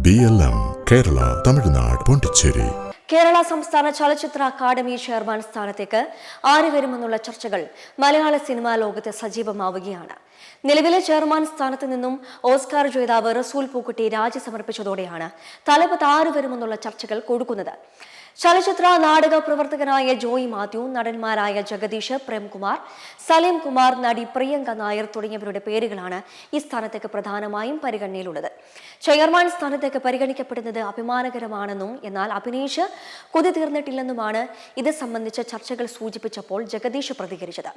BLM Kerala, Tamil Nadu, Pondicherry. Kerala സംസ്ഥാന ചലച്ചിത്ര academy chairman സ്ഥാനത്തേക്ക് ആര് വരുമെന്നുള്ള ചർച്ചകൾ മലയാള സിനിമാ ലോകത്ത് സജീവമാവുകയാണ്. നിലവിലെ ചെയർമാൻ സ്ഥാനത്ത് നിന്നും ഓസ്കാർ ജേതാവ് റസൂൽ പൂക്കുട്ടി രാജി സമർപ്പിച്ചതോടെയാണ് തലപ്പത്ത് ആര് വരുമെന്നുള്ള ചർച്ചകൾ കൊടുക്കുന്നത്. ചലച്ചിത്ര നാടക പ്രവർത്തകനായ ജോയി മാത്യു, നടന്മാരായ ജഗദീഷ്, പ്രേംകുമാർ, സലീം കുമാർ, നടി പ്രിയങ്ക നായർ തുടങ്ങിയവരുടെ പേരുകളാണ് ഈ സ്ഥാനത്തേക്ക് പ്രധാനമായും പരിഗണനയിലുള്ളത്. ചെയർമാൻ സ്ഥാനത്തേക്ക് പരിഗണിക്കപ്പെടുന്നത് അഭിമാനകരമാണെന്നും എന്നാൽ അഭിനയിച്ച് കൊതി തീർന്നിട്ടില്ലെന്നുമാണ് ഇത് സംബന്ധിച്ച ചർച്ചകൾ സൂചിപ്പിച്ചപ്പോൾ ജഗദീഷ് പ്രതികരിച്ചത്.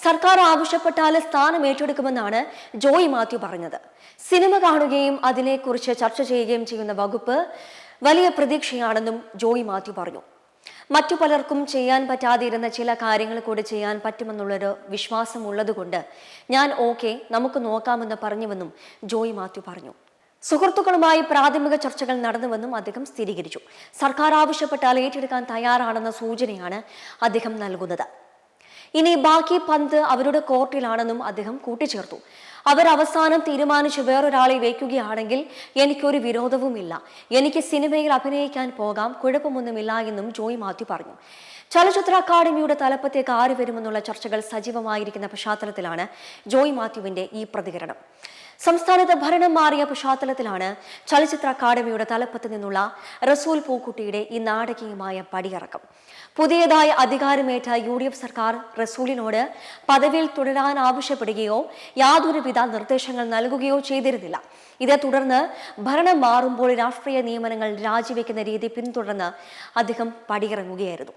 സർക്കാർ ആവശ്യപ്പെട്ടാൽ സ്ഥാനം ഏറ്റെടുക്കുമെന്നാണ് ജോയി മാത്യു പറഞ്ഞത്. സിനിമ കാണുകയും അതിനെക്കുറിച്ച് ചർച്ച ചെയ്യുകയും ചെയ്യുന്ന വകുപ്പ് വലിയ പ്രതീക്ഷയാണെന്നും ജോയി മാത്യു പറഞ്ഞു. മറ്റു പലർക്കും ചെയ്യാൻ പറ്റാതിരുന്ന ചില കാര്യങ്ങൾ കൂടി ചെയ്യാൻ പറ്റുമെന്നുള്ളൊരു വിശ്വാസം ഉള്ളതുകൊണ്ട് ഞാൻ നമുക്ക് നോക്കാമെന്ന് പറഞ്ഞുവെന്നും ജോയി മാത്യു പറഞ്ഞു. സുഹൃത്തുക്കളുമായി പ്രാഥമിക ചർച്ചകൾ നടന്നുവെന്നും അദ്ദേഹം സ്ഥിരീകരിച്ചു. സർക്കാർ ആവശ്യപ്പെട്ടാൽ ഏറ്റെടുക്കാൻ തയ്യാറാണെന്ന സൂചനയാണ് അദ്ദേഹം നൽകുന്നത്. ഇനി ബാക്കി പന്ത് അവരുടെ കോർട്ടിലാണെന്നും അദ്ദേഹം കൂട്ടിച്ചേർത്തു. അവർ അവസാനം തീരുമാനിച്ച് വേറൊരാളെ വയ്ക്കുകയാണെങ്കിൽ എനിക്കൊരു വിരോധവുമില്ല. എനിക്ക് സിനിമയിൽ അഭിനയിക്കാൻ പോകാം, കുഴപ്പമൊന്നുമില്ല എന്നും ജോയി മാത്യു പറഞ്ഞു. ചലച്ചിത്ര അക്കാദമിയുടെ തലപ്പത്തേക്ക് ആര് വരുമെന്നുള്ള ചർച്ചകൾ സജീവമായിരിക്കുന്ന പശ്ചാത്തലത്തിലാണ് ജോയി മാത്യുവിന്റെ ഈ പ്രതികരണം. സംസ്ഥാനത്ത് ഭരണം മാറിയ പശ്ചാത്തലത്തിലാണ് ചലച്ചിത്ര അക്കാദമിയുടെ തലപ്പത്ത് നിന്നുള്ള റസൂൽ പൂക്കുട്ടിയുടെ ഈ നാടകീയമായ പടിയിറക്കം. പുതിയതായി അധികാരമേറ്റ UDF സർക്കാർ റസൂലിനോട് പദവിയിൽ തുടരാൻ ആവശ്യപ്പെടുകയോ യാതൊരുവിധ നിർദ്ദേശങ്ങൾ നൽകുകയോ ചെയ്തിരുന്നില്ല. ഇതേ തുടർന്ന് ഭരണം മാറുമ്പോൾ രാഷ്ട്രീയ നിയമനങ്ങൾ രാജിവെക്കുന്ന രീതി പിന്തുടർന്ന് അദ്ദേഹം പടിയിറങ്ങുകയായിരുന്നു.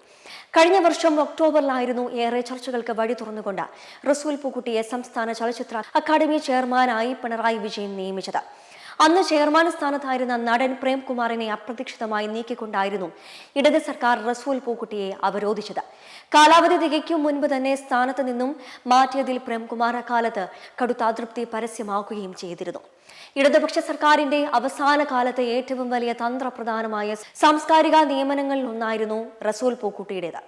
കഴിഞ്ഞ വർഷം ഒക്ടോബറിലായിരുന്നു ഏറെ ചർച്ചകൾക്ക് വഴി തുറന്നുകൊണ്ട് റസൂൽ പൂക്കുട്ടിയെ സംസ്ഥാന ചലച്ചിത്ര അക്കാദമി ചെയർമാനായി പിണറായി വിജയൻ നിയമിച്ചത്. അന്ന് ചെയർമാൻ സ്ഥാനത്തായിരുന്ന നടൻ പ്രേംകുമാറിനെ അപ്രതീക്ഷിതമായി നീക്കിക്കൊണ്ടായിരുന്നു ഇടത് സർക്കാർ റസൂൽ പൂക്കുട്ടിയെ അവരോധിച്ചത്. കാലാവധി തികയ്ക്കും മുൻപ് തന്നെ സ്ഥാനത്ത് നിന്നും മാറ്റിയതിൽ പ്രേംകുമാർ അക്കാലത്ത് കടുത്ത അതൃപ്തി പരസ്യമാക്കുകയും ചെയ്തിരുന്നു. ഇടതുപക്ഷ സർക്കാരിന്റെ അവസാന കാലത്തെ ഏറ്റവും വലിയ തന്ത്രപ്രധാനമായ സാംസ്കാരിക നിയമനങ്ങളിലൊന്നായിരുന്നു റസൂൽ പൂക്കുട്ടിയുടേത്.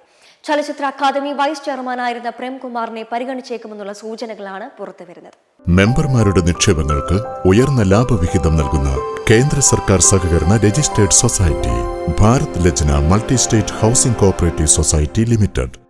ചലച്ചിത്ര അക്കാദമി വൈസ് ചെയർമാനായിരുന്ന പ്രേംകുമാറിനെ പരിഗണിച്ചേക്കുമെന്നുള്ള സൂചനകളാണ് പുറത്തുവരുന്നത്. മെമ്പർമാരുടെ നിക്ഷേപങ്ങൾക്ക് ഉയർന്ന ലാഭവിഹിതം നൽകുന്ന കേന്ദ്ര സർക്കാർ സഹകരണ registered society Bharat Lajna multi state housing cooperative society limited.